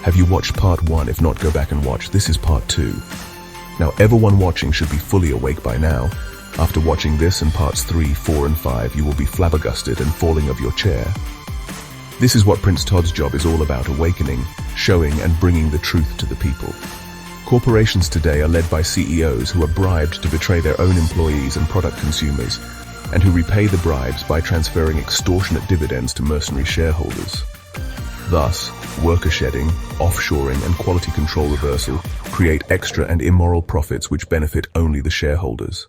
Have you watched part 1? If not, go back and watch. This is part 2. Now, everyone watching should be fully awake by now. After watching this and parts 3, 4, and 5, you will be flabbergasted and falling of your chair. This is what Prince Todd's job is all about: awakening, showing and bringing the truth to the people. Corporations today are led by CEOs who are bribed to betray their own employees and product consumers, and who repay the bribes by transferring extortionate dividends to mercenary shareholders. Thus, worker shedding, offshoring, and quality control reversal create extra and immoral profits which benefit only the shareholders.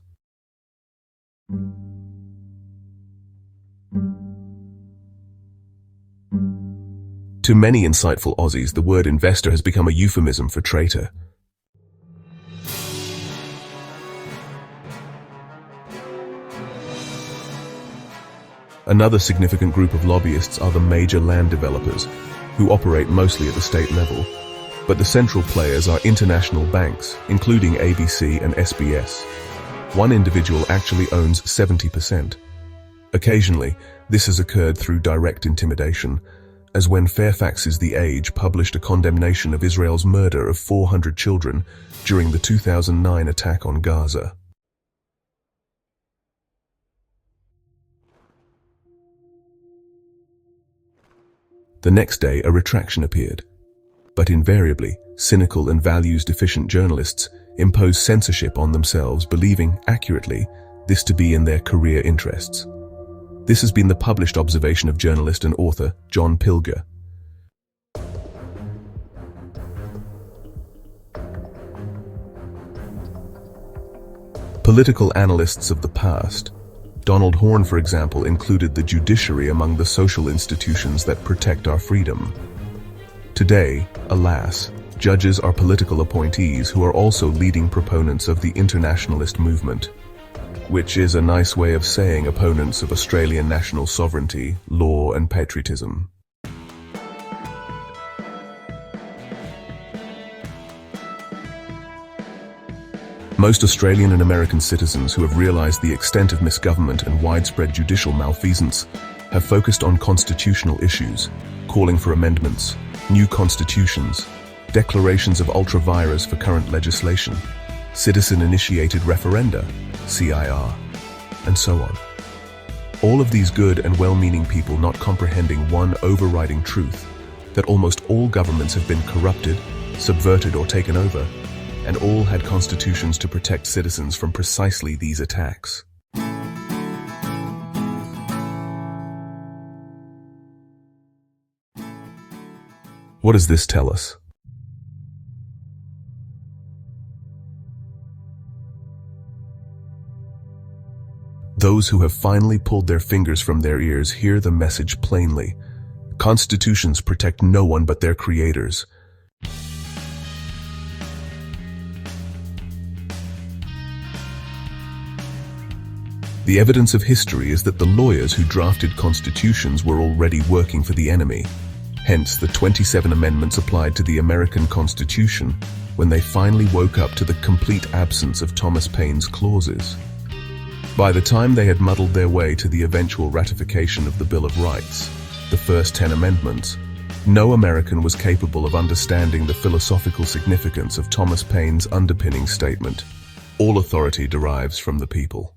To many insightful Aussies, the word investor has become a euphemism for traitor. Another significant group of lobbyists are the major land developers, who operate mostly at the state level. But the central players are international banks, including ABC and SBS. One individual actually owns 70%. Occasionally, this has occurred through direct intimidation, as when Fairfax's The Age published a condemnation of Israel's murder of 400 children during the 2009 attack on Gaza. The next day, a retraction appeared. But invariably, cynical and values-deficient journalists impose censorship on themselves, believing, accurately, this to be in their career interests. This has been the published observation of journalist and author John Pilger. Political analysts of the past, Donald Horne, for example, included the judiciary among the social institutions that protect our freedom. Today, alas, judges are political appointees who are also leading proponents of the internationalist movement, which is a nice way of saying opponents of Australian national sovereignty, law, and patriotism. Most Australian and American citizens who have realized the extent of misgovernment and widespread judicial malfeasance have focused on constitutional issues, calling for amendments, new constitutions, declarations of ultra-vires for current legislation, citizen-initiated referenda, CIR, and so on. All of these good and well-meaning people not comprehending one overriding truth, that almost all governments have been corrupted, subverted, or taken over, and all had constitutions to protect citizens from precisely these attacks. What does this tell us? Those who have finally pulled their fingers from their ears hear the message plainly. Constitutions protect no one but their creators. The evidence of history is that the lawyers who drafted constitutions were already working for the enemy. Hence, the 27 amendments applied to the American Constitution when they finally woke up to the complete absence of Thomas Paine's clauses. By the time they had muddled their way to the eventual ratification of the Bill of Rights, the first 10 amendments, no American was capable of understanding the philosophical significance of Thomas Paine's underpinning statement, "All authority derives from the people."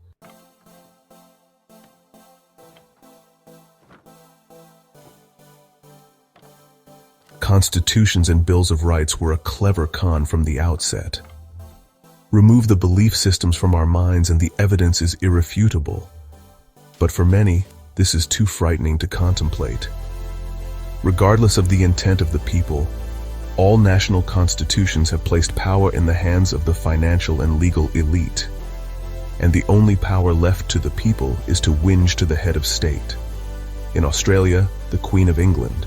Constitutions and Bills of Rights were a clever con from the outset. Remove the belief systems from our minds and the evidence is irrefutable. But for many, this is too frightening to contemplate. Regardless of the intent of the people, all national constitutions have placed power in the hands of the financial and legal elite. And the only power left to the people is to whinge to the head of state. In Australia, the Queen of England,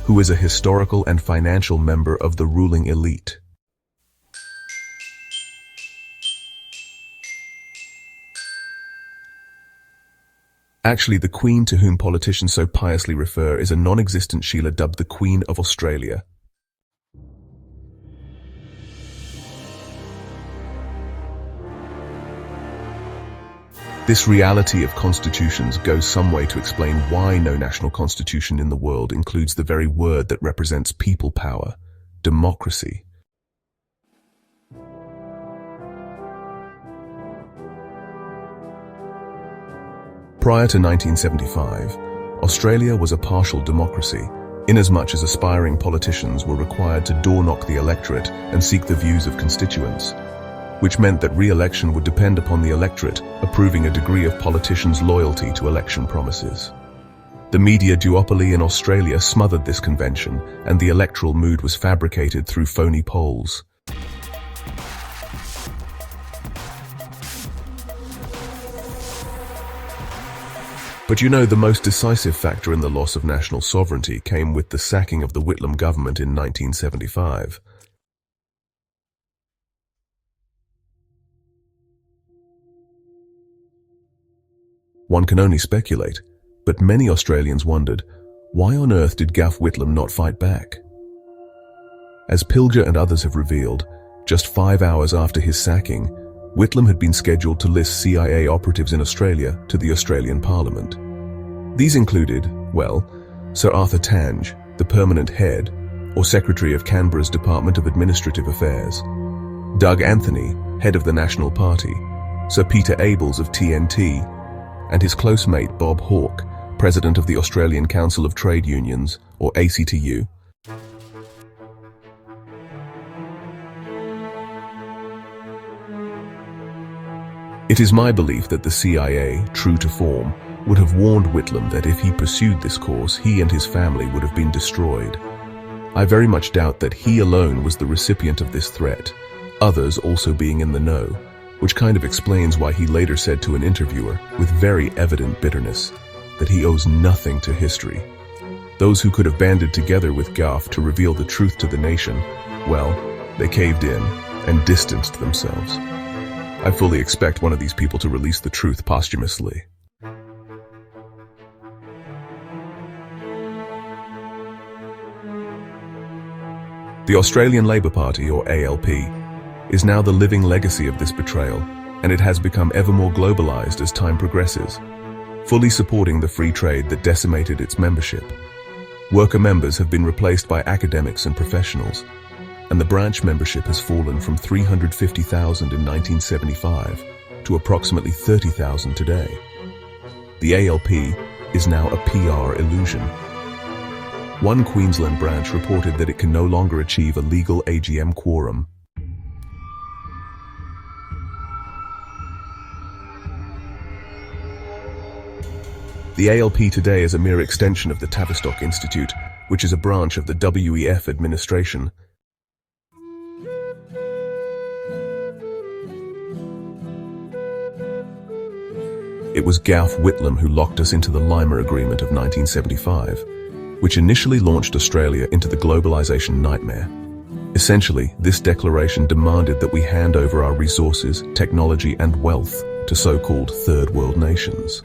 who is a historical and financial member of the ruling elite. Actually, the Queen to whom politicians so piously refer is a non-existent Sheila dubbed the Queen of Australia. This reality of constitutions goes some way to explain why no national constitution in the world includes the very word that represents people power, democracy. Prior to 1975, Australia was a partial democracy, inasmuch as aspiring politicians were required to door-knock the electorate and seek the views of constituents, which meant that re-election would depend upon the electorate approving a degree of politicians' loyalty to election promises. The media duopoly in Australia smothered this convention, and the electoral mood was fabricated through phony polls. But you know, the most decisive factor in the loss of national sovereignty came with the sacking of the Whitlam government in 1975. One can only speculate, but many Australians wondered, why on earth did Gough Whitlam not fight back? As Pilger and others have revealed, just 5 hours after his sacking, Whitlam had been scheduled to list CIA operatives in Australia to the Australian Parliament. These included, well, Sir Arthur Tange, the permanent head, or Secretary of Canberra's Department of Administrative Affairs, Doug Anthony, head of the National Party, Sir Peter Abels of TNT, and his close mate Bob Hawke, president of the Australian Council of Trade Unions, or ACTU. It is my belief that the CIA, true to form, would have warned Whitlam that if he pursued this course, he and his family would have been destroyed. I very much doubt that he alone was the recipient of this threat, others also being in the know, which kind of explains why he later said to an interviewer, with very evident bitterness, that he owes nothing to history. Those who could have banded together with Gough to reveal the truth to the nation, well, they caved in and distanced themselves. I fully expect one of these people to release the truth posthumously. The Australian Labor Party, or ALP, is now the living legacy of this betrayal, and it has become ever more globalized as time progresses, fully supporting the free trade that decimated its membership. Worker members have been replaced by academics and professionals, and the branch membership has fallen from 350,000 in 1975 to approximately 30,000 today. The ALP is now a PR illusion. One Queensland branch reported that it can no longer achieve a legal AGM quorum. The ALP today is a mere extension of the Tavistock Institute, which is a branch of the WEF administration. It was Gough Whitlam who locked us into the Lima Agreement of 1975, which initially launched Australia into the globalization nightmare. Essentially, this declaration demanded that we hand over our resources, technology, and wealth to so-called third world nations.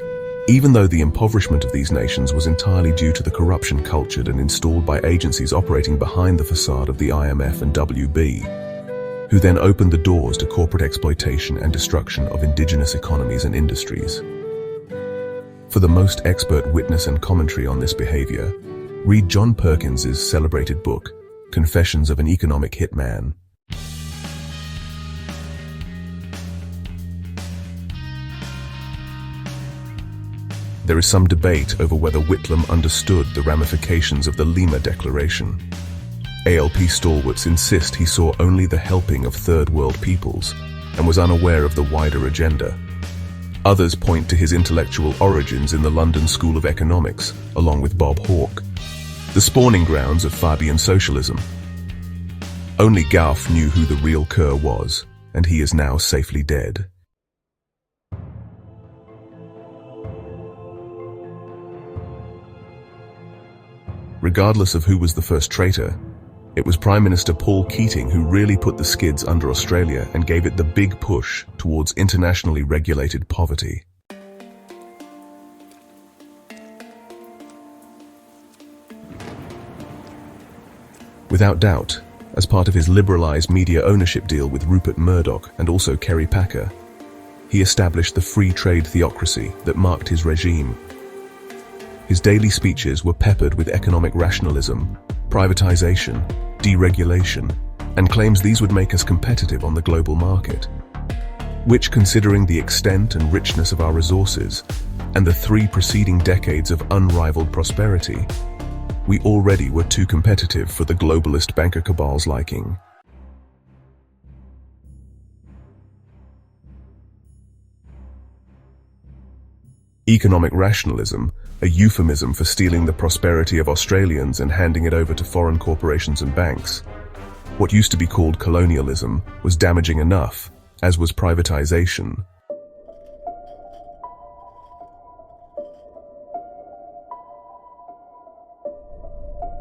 Even though the impoverishment of these nations was entirely due to the corruption cultured and installed by agencies operating behind the facade of the IMF and WB, who then opened the doors to corporate exploitation and destruction of indigenous economies and industries. For the most expert witness and commentary on this behavior, read John Perkins's celebrated book, Confessions of an Economic Hitman. There is some debate over whether Whitlam understood the ramifications of the Lima Declaration. ALP stalwarts insist he saw only the helping of third world peoples and was unaware of the wider agenda. Others point to his intellectual origins in the London School of Economics, along with Bob Hawke, the spawning grounds of Fabian socialism. Only Gough knew who the real Kerr was, and he is now safely dead. Regardless of who was the first traitor, it was Prime Minister Paul Keating who really put the skids under Australia and gave it the big push towards internationally regulated poverty. Without doubt, as part of his liberalised media ownership deal with Rupert Murdoch and also Kerry Packer, he established the free trade theocracy that marked his regime. His daily speeches were peppered with economic rationalism, privatisation, deregulation, and claims these would make us competitive on the global market. Which, considering the extent and richness of our resources, and the 3 preceding decades of unrivaled prosperity, we already were too competitive for the globalist banker cabal's liking. Economic rationalism, a euphemism for stealing the prosperity of Australians and handing it over to foreign corporations and banks. What used to be called colonialism was damaging enough, as was privatization.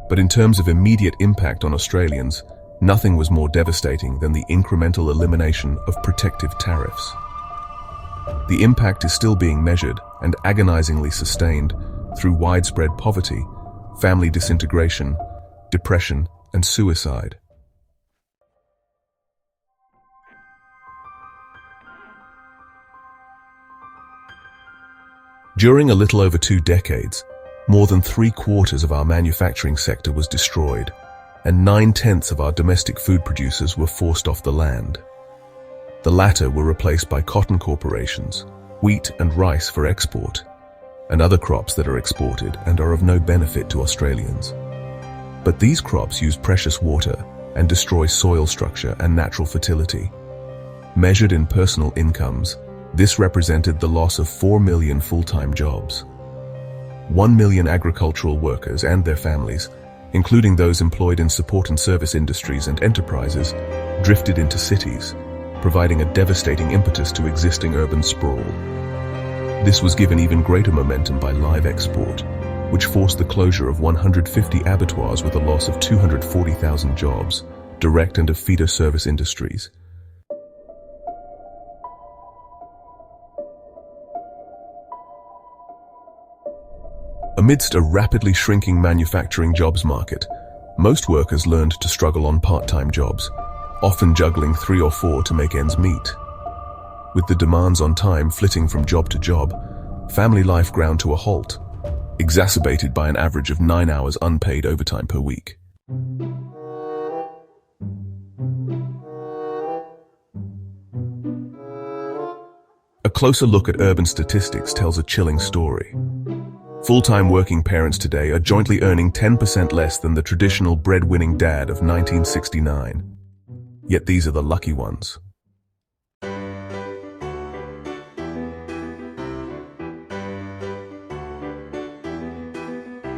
But in terms of immediate impact on Australians, nothing was more devastating than the incremental elimination of protective tariffs. The impact is still being measured and agonizingly sustained through widespread poverty, family disintegration, depression, and suicide. During a little over 2 decades, more than 3/4 of our manufacturing sector was destroyed, and 9/10 of our domestic food producers were forced off the land. The latter were replaced by cotton corporations, wheat and rice for export, and other crops that are exported and are of no benefit to Australians. But these crops use precious water and destroy soil structure and natural fertility. Measured in personal incomes, this represented the loss of 4 million full-time jobs. 1 million agricultural workers and their families, including those employed in support and service industries and enterprises, drifted into cities, providing a devastating impetus to existing urban sprawl. This was given even greater momentum by live export, which forced the closure of 150 abattoirs with a loss of 240,000 jobs, direct and of feeder service industries. Amidst a rapidly shrinking manufacturing jobs market, most workers learned to struggle on part-time jobs, often juggling 3 or 4 to make ends meet. With the demands on time flitting from job to job, family life ground to a halt, exacerbated by an average of 9 hours unpaid overtime per week. A closer look at urban statistics tells a chilling story. Full-time working parents today are jointly earning 10% less than the traditional breadwinning dad of 1969. Yet these are the lucky ones.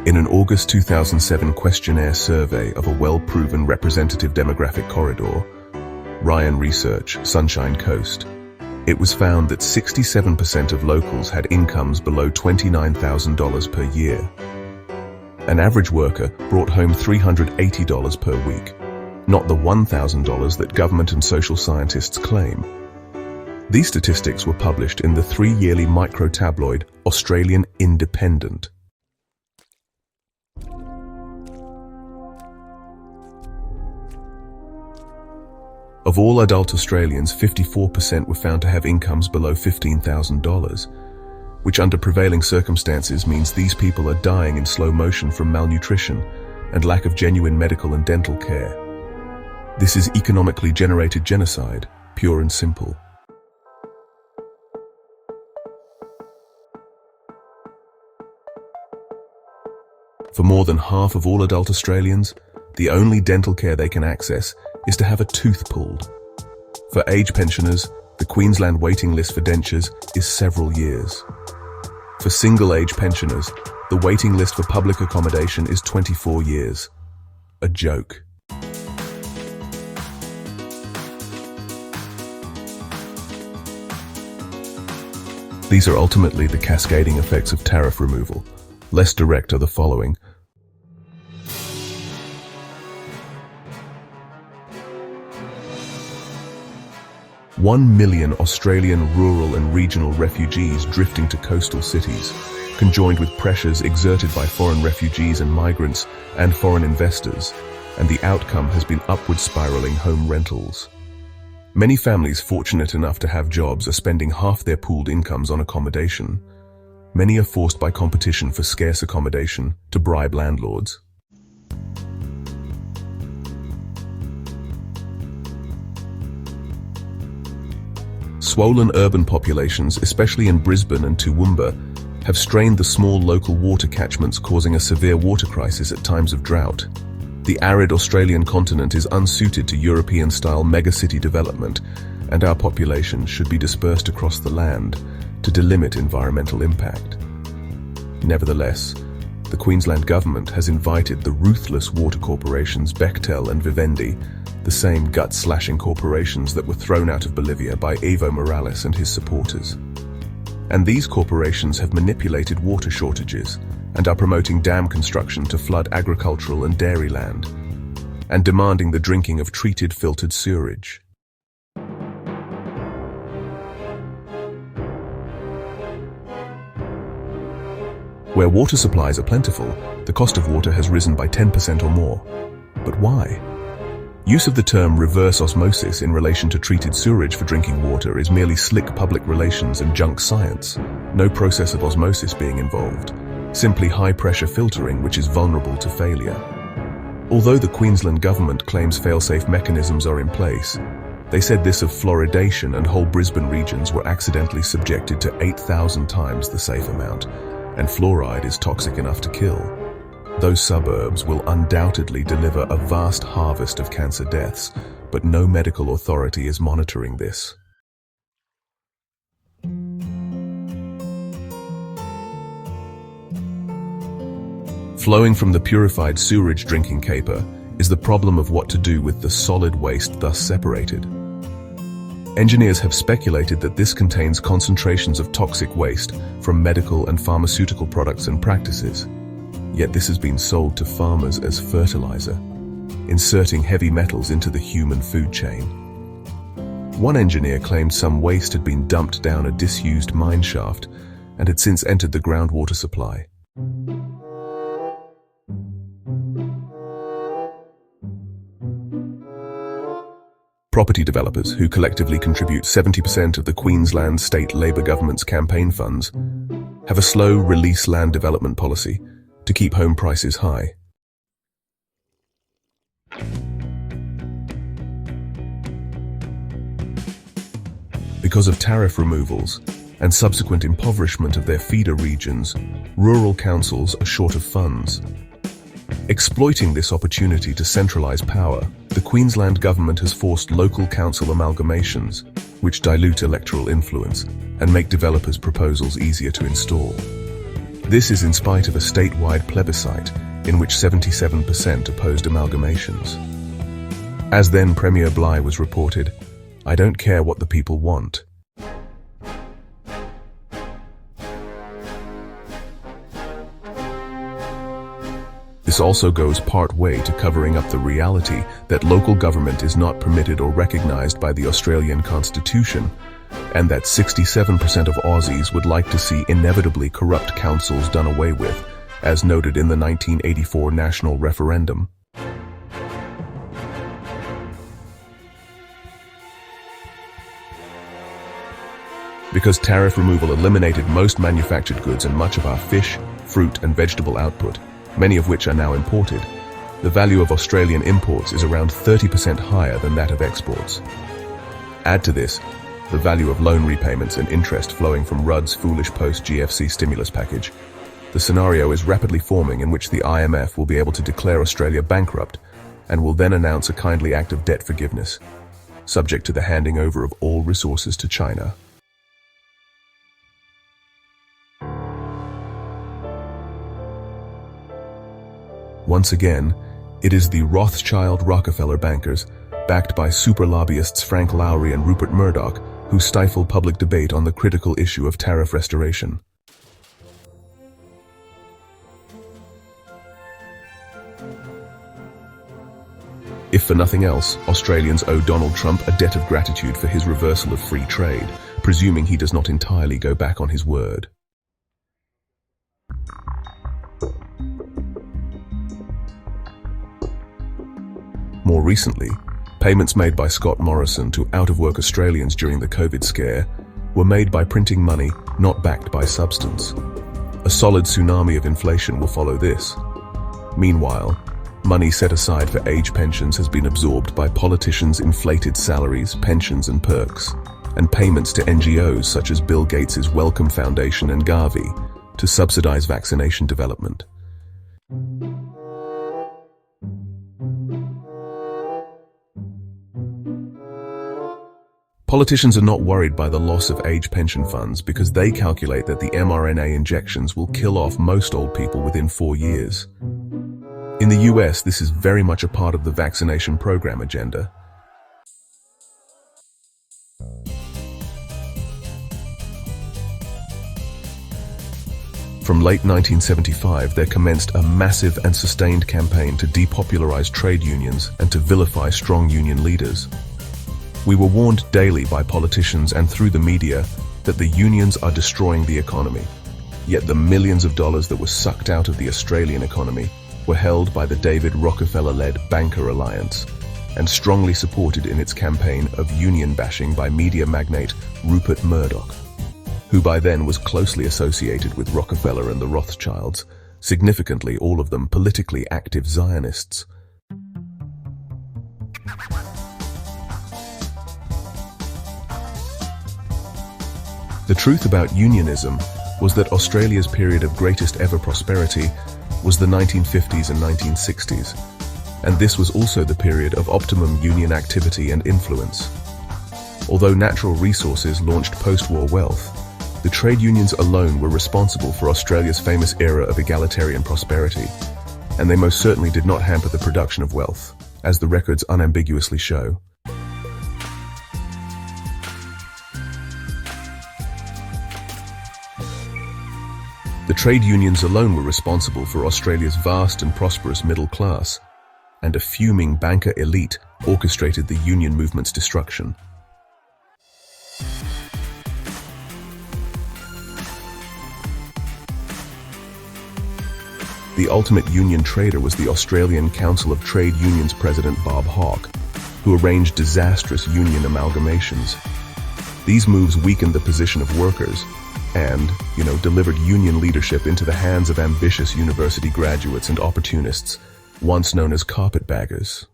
In an August 2007 questionnaire survey of a well-proven representative demographic corridor, Ryan Research, Sunshine Coast, it was found that 67% of locals had incomes below $29,000 per year. An average worker brought home $380 per week, not the $1,000 that government and social scientists claim. These statistics were published in the 3-yearly micro-tabloid Australian Independent. Of all adult Australians, 54% were found to have incomes below $15,000, which under prevailing circumstances means these people are dying in slow motion from malnutrition and lack of genuine medical and dental care. This is economically generated genocide, pure and simple. For more than half of all adult Australians, the only dental care they can access is to have a tooth pulled. For age pensioners, the Queensland waiting list for dentures is several years. For single-age pensioners, the waiting list for public accommodation is 24 years. A joke. These are ultimately the cascading effects of tariff removal. Less direct are the following. One million Australian rural and regional refugees drifting to coastal cities, conjoined with pressures exerted by foreign refugees and migrants and foreign investors, and the outcome has been upward spiraling home rentals. Many families fortunate enough to have jobs are spending half their pooled incomes on accommodation. Many are forced by competition for scarce accommodation to bribe landlords. Swollen urban populations, especially in Brisbane and Toowoomba, have strained the small local water catchments, causing a severe water crisis at times of drought. The arid Australian continent is unsuited to European-style megacity development, and our population should be dispersed across the land to delimit environmental impact. Nevertheless, the Queensland government has invited the ruthless water corporations Bechtel and Vivendi, the same gut-slashing corporations that were thrown out of Bolivia by Evo Morales and his supporters. And these corporations have manipulated water shortages and are promoting dam construction to flood agricultural and dairy land, and demanding the drinking of treated filtered sewerage. Where water supplies are plentiful, the cost of water has risen by 10% or more. But why? Use of the term reverse osmosis in relation to treated sewerage for drinking water is merely slick public relations and junk science, no process of osmosis being involved, simply high-pressure filtering which is vulnerable to failure. Although the Queensland government claims fail-safe mechanisms are in place, they said this of fluoridation, and whole Brisbane regions were accidentally subjected to 8,000 times the safe amount, and fluoride is toxic enough to kill. Those suburbs will undoubtedly deliver a vast harvest of cancer deaths, but no medical authority is monitoring this. Flowing from the purified sewerage drinking caper is the problem of what to do with the solid waste thus separated. Engineers have speculated that this contains concentrations of toxic waste from medical and pharmaceutical products and practices. Yet this has been sold to farmers as fertilizer, inserting heavy metals into the human food chain. One engineer claimed some waste had been dumped down a disused mine shaft and had since entered the groundwater supply. Property developers, who collectively contribute 70% of the Queensland State Labor Government's campaign funds, have a slow release land development policy to keep home prices high. Because of tariff removals and subsequent impoverishment of their feeder regions, rural councils are short of funds. Exploiting this opportunity to centralise power, the Queensland government has forced local council amalgamations, which dilute electoral influence and make developers' proposals easier to install. This is in spite of a statewide plebiscite in which 77% opposed amalgamations. As then Premier Bligh was reported, "I don't care what the people want." This also goes part way to covering up the reality that local government is not permitted or recognised by the Australian Constitution, and that 67% of Aussies would like to see inevitably corrupt councils done away with, as noted in the 1984 national referendum. Because tariff removal eliminated most manufactured goods and much of our fish, fruit and vegetable output, many of which are now imported, the value of Australian imports is around 30% higher than that of exports. Add to this the value of loan repayments and interest flowing from Rudd's foolish post-GFC stimulus package. The scenario is rapidly forming in which the IMF will be able to declare Australia bankrupt and will then announce a kindly act of debt forgiveness, subject to the handing over of all resources to China. Once again, it is the Rothschild-Rockefeller bankers, backed by super lobbyists Frank Lowry and Rupert Murdoch, who stifle public debate on the critical issue of tariff restoration. If for nothing else, Australians owe Donald Trump a debt of gratitude for his reversal of free trade, presuming he does not entirely go back on his word. More recently, payments made by Scott Morrison to out-of-work Australians during the COVID scare were made by printing money not backed by substance. A solid tsunami of inflation will follow this. Meanwhile, money set aside for age pensions has been absorbed by politicians' inflated salaries, pensions and perks. and payments to NGOs such as Bill Gates's Wellcome Foundation and Gavi to subsidize vaccination development. Politicians are not worried by the loss of age pension funds because they calculate that the mRNA injections will kill off most old people within 4 years. In the US, this is very much a part of the vaccination program agenda. From late 1975, there commenced a massive and sustained campaign to depopularize trade unions and to vilify strong union leaders. We were warned daily by politicians and through the media that the unions are destroying the economy. Yet the millions of dollars that were sucked out of the Australian economy were held by the David Rockefeller-led Banker Alliance and strongly supported in its campaign of union bashing by media magnate Rupert Murdoch, who by then was closely associated with Rockefeller and the Rothschilds, significantly all of them politically active Zionists. The truth about unionism was that Australia's period of greatest ever prosperity was the 1950s and 1960s, and this was also the period of optimum union activity and influence. Although natural resources launched post-war wealth, the trade unions alone were responsible for Australia's famous era of egalitarian prosperity, and they most certainly did not hamper the production of wealth, as the records unambiguously show. The trade unions alone were responsible for Australia's vast and prosperous middle class, and a fuming banker elite orchestrated the union movement's destruction. The ultimate union traitor was the Australian Council of Trade Unions President Bob Hawke, who arranged disastrous union amalgamations. These moves weakened the position of workers and, delivered union leadership into the hands of ambitious university graduates and opportunists, once known as carpetbaggers.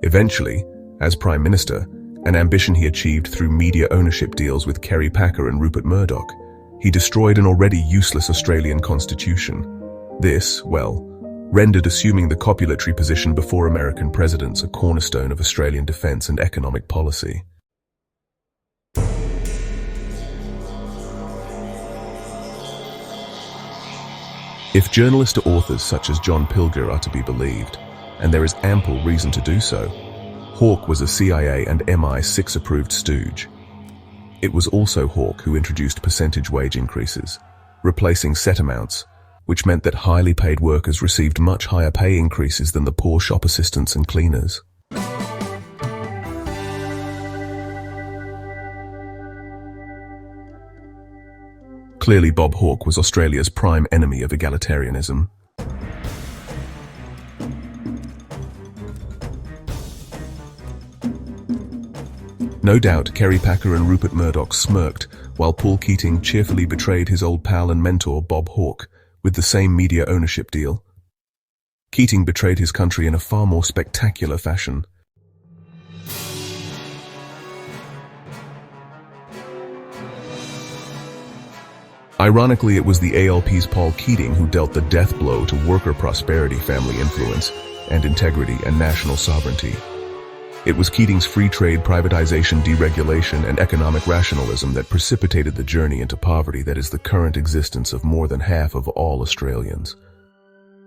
Eventually, as Prime Minister, an ambition he achieved through media ownership deals with Kerry Packer and Rupert Murdoch, he destroyed an already useless Australian constitution. This, rendered assuming the copulatory position before American presidents a cornerstone of Australian defence and economic policy. If journalist or authors such as John Pilger are to be believed, and there is ample reason to do so, Hawke was a CIA and MI6 approved stooge. It was also Hawke who introduced percentage wage increases, replacing set amounts, which meant that highly paid workers received much higher pay increases than the poor shop assistants and cleaners. Clearly, Bob Hawke was Australia's prime enemy of egalitarianism. No doubt, Kerry Packer and Rupert Murdoch smirked, while Paul Keating cheerfully betrayed his old pal and mentor Bob Hawke with the same media ownership deal. Keating betrayed his country in a far more spectacular fashion. Ironically, it was the ALP's Paul Keating who dealt the death blow to worker prosperity, family influence, and integrity and national sovereignty. It was Keating's free trade, privatization, deregulation, and economic rationalism that precipitated the journey into poverty that is the current existence of more than half of all Australians.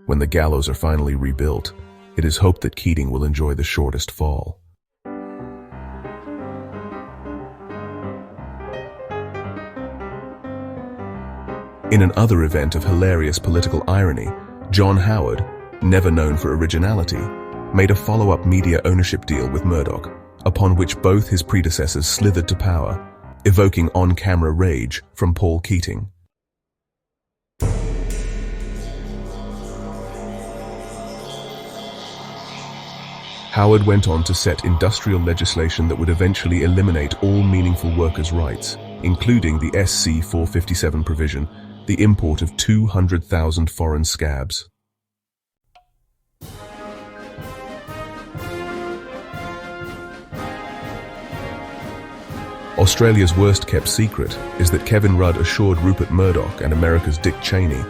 When the gallows are finally rebuilt, it is hoped that Keating will enjoy the shortest fall. In another event of hilarious political irony, John Howard, never known for originality, made a follow-up media ownership deal with Murdoch, upon which both his predecessors slithered to power, evoking on-camera rage from Paul Keating. Howard went on to set industrial legislation that would eventually eliminate all meaningful workers' rights, including the SC 457 provision, the import of 200,000 foreign scabs. Australia's worst-kept secret is that Kevin Rudd assured Rupert Murdoch and America's Dick Cheney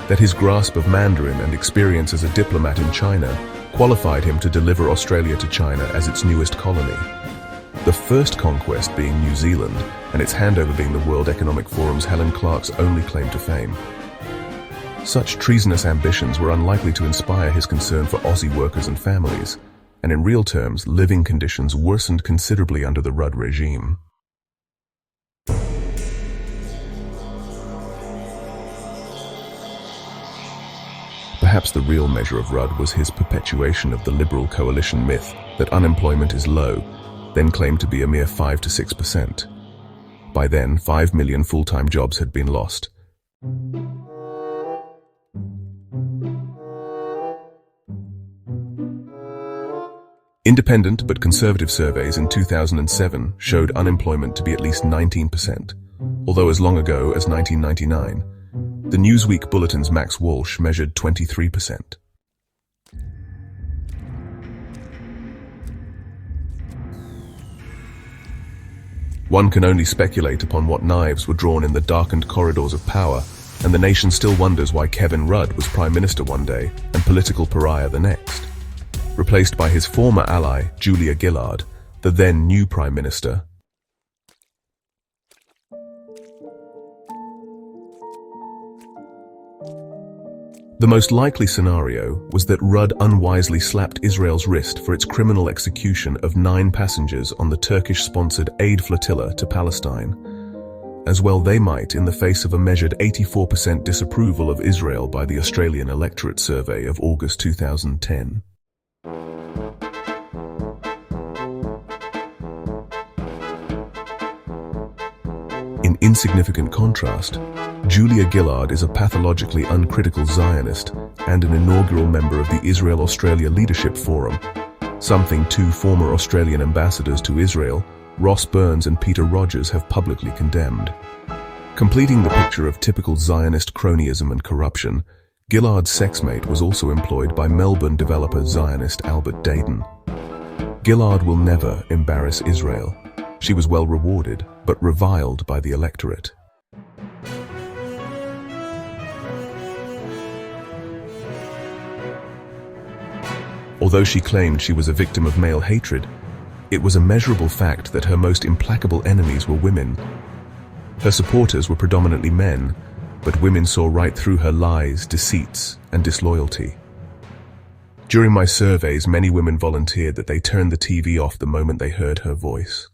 that his grasp of Mandarin and experience as a diplomat in China qualified him to deliver Australia to China as its newest colony. The first conquest being New Zealand, and its handover being the World Economic Forum's Helen Clark's only claim to fame. Such treasonous ambitions were unlikely to inspire his concern for Aussie workers and families, and in real terms, living conditions worsened considerably under the Rudd regime. Perhaps the real measure of Rudd was his perpetuation of the Liberal coalition myth that unemployment is low, then claimed to be a mere 5 to 6%. By then, 5 million full-time jobs had been lost. Independent but conservative surveys in 2007 showed unemployment to be at least 19%, although as long ago as 1999, the Newsweek Bulletin's Max Walsh measured 23%. One can only speculate upon what knives were drawn in the darkened corridors of power, and the nation still wonders why Kevin Rudd was Prime Minister one day and political pariah the next. Replaced by his former ally, Julia Gillard, the then new Prime Minister. The most likely scenario was that Rudd unwisely slapped Israel's wrist for its criminal execution of 9 passengers on the Turkish-sponsored aid flotilla to Palestine. As well they might in the face of a measured 84% disapproval of Israel by the Australian electorate survey of August 2010. In insignificant contrast, Julia Gillard is a pathologically uncritical Zionist and an inaugural member of the Israel-Australia Leadership Forum, something 2 former Australian ambassadors to Israel, Ross Burns and Peter Rogers, have publicly condemned. Completing the picture of typical Zionist cronyism and corruption, Gillard's sexmate was also employed by Melbourne developer Zionist Albert Dayton. Gillard will never embarrass Israel. She was well rewarded, but reviled by the electorate. Although she claimed she was a victim of male hatred, it was a measurable fact that her most implacable enemies were women. Her supporters were predominantly men, but women saw right through her lies, deceits, and disloyalty. During my surveys, many women volunteered that they turned the TV off the moment they heard her voice.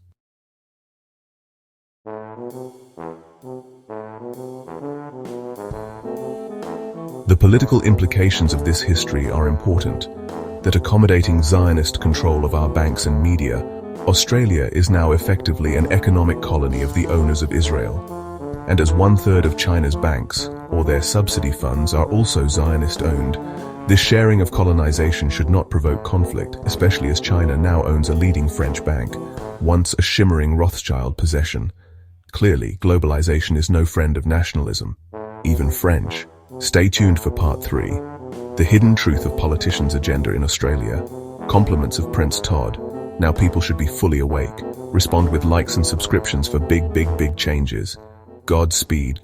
The political implications of this history are important. That accommodating Zionist control of our banks and media, Australia is now effectively an economic colony of the owners of Israel. And as 1/3 of China's banks, or their subsidy funds, are also Zionist-owned, this sharing of colonization should not provoke conflict, especially as China now owns a leading French bank, once a shimmering Rothschild possession. Clearly, globalization is no friend of nationalism, even French. Stay tuned for part 3. The hidden truth of politicians' agenda in Australia. Compliments of Prince Todd. Now people should be fully awake. Respond with likes and subscriptions for big changes. Godspeed.